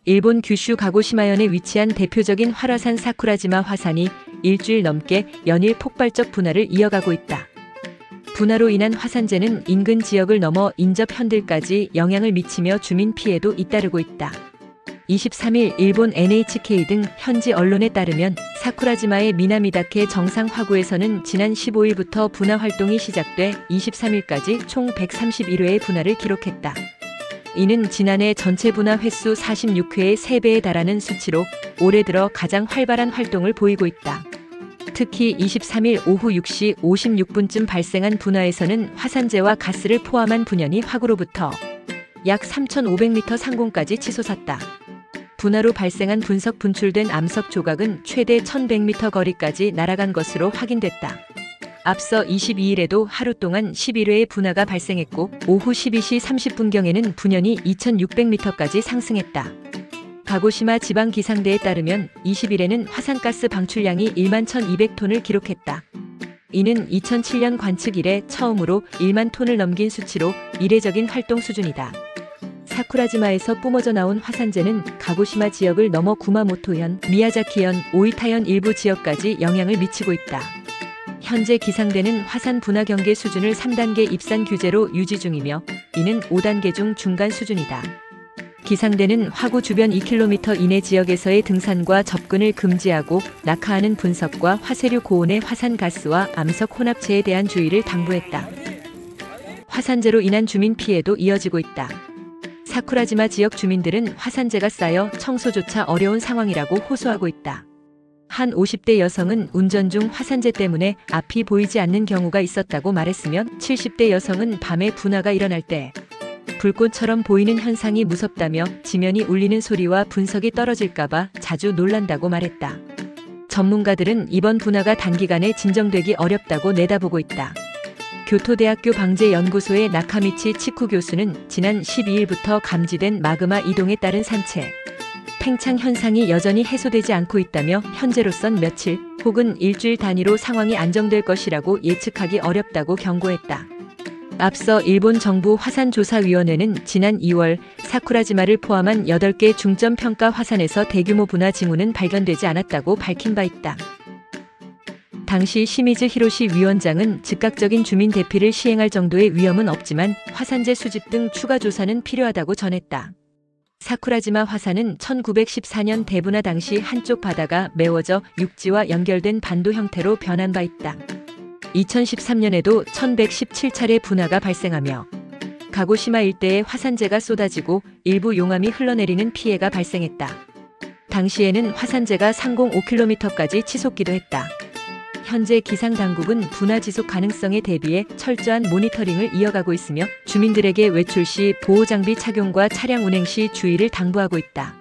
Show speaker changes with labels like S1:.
S1: 일본 규슈 가고시마현에 위치한 대표적인 활화산 사쿠라지마 화산이 일주일 넘게 연일 폭발적 분화를 이어가고 있다. 분화로 인한 화산재는 인근 지역을 넘어 인접 현들까지 영향을 미치며 주민 피해도 잇따르고 있다. 23일 일본 NHK 등 현지 언론에 따르면 사쿠라지마의 미나미다케 정상 화구에서는 지난 15일부터 분화 활동이 시작돼 23일까지 총 131회의 분화를 기록했다. 이는 지난해 전체 분화 횟수 46회의 3배에 달하는 수치로 올해 들어 가장 활발한 활동을 보이고 있다. 특히 23일 오후 6시 56분쯤 발생한 분화에서는 화산재와 가스를 포함한 분연이 화구로부터 약 3,500m 상공까지 치솟았다. 분화로 발생한 분석 분출된 암석 조각은 최대 1,100m 거리까지 날아간 것으로 확인됐다. 앞서 22일에도 하루 동안 11회의 분화가 발생했고 오후 12시 30분경에는 분연이 2,600m까지 상승했다. 가고시마 지방기상대에 따르면 20일에는 화산가스 방출량이 1만 1,200톤을 기록했다. 이는 2007년 관측 이래 처음으로 1만 톤을 넘긴 수치로 이례적인 활동 수준이다. 사쿠라지마에서 뿜어져 나온 화산재는 가고시마 지역을 넘어 구마모토현, 미야자키현, 오이타현 일부 지역까지 영향을 미치고 있다. 현재 기상대는 화산 분화 경계 수준을 3단계 입산 규제로 유지 중이며 이는 5단계 중 중간 수준이다. 기상대는 화구 주변 2km 이내 지역에서의 등산과 접근을 금지하고 낙하하는 분석과 화쇄류 고온의 화산가스와 암석 혼합체에 대한 주의를 당부했다. 화산재로 인한 주민 피해도 이어지고 있다. 사쿠라지마 지역 주민들은 화산재가 쌓여 청소조차 어려운 상황이라고 호소하고 있다. 한 50대 여성은 운전 중 화산재 때문에 앞이 보이지 않는 경우가 있었다고 말했으며 70대 여성은 밤에 분화가 일어날 때 불꽃처럼 보이는 현상이 무섭다며 지면이 울리는 소리와 분석이 떨어질까봐 자주 놀란다고 말했다. 전문가들은 이번 분화가 단기간에 진정되기 어렵다고 내다보고 있다. 교토대학교 방재연구소의 나카미치 치쿠 교수는 지난 12일부터 감지된 마그마 이동에 따른 산체, 팽창 현상이 여전히 해소되지 않고 있다며 현재로선 며칠 혹은 일주일 단위로 상황이 안정될 것이라고 예측하기 어렵다고 경고했다. 앞서 일본 정부 화산조사위원회는 지난 2월 사쿠라지마를 포함한 8개 중점평가 화산에서 대규모 분화 징후는 발견되지 않았다고 밝힌 바 있다. 당시 시미즈 히로시 위원장은 즉각적인 주민 대피를 시행할 정도의 위험은 없지만 화산재 수집 등 추가 조사는 필요하다고 전했다. 사쿠라지마 화산은 1914년 대분화 당시 한쪽 바다가 메워져 육지와 연결된 반도 형태로 변한 바 있다. 2013년에도 1117차례 분화가 발생하며 가고시마 일대에 화산재가 쏟아지고 일부 용암이 흘러내리는 피해가 발생했다. 당시에는 화산재가 상공 5km까지 치솟기도 했다. 현재 기상당국은 분화 지속 가능성에 대비해 철저한 모니터링을 이어가고 있으며 주민들에게 외출 시 보호장비 착용과 차량 운행 시 주의를 당부하고 있다.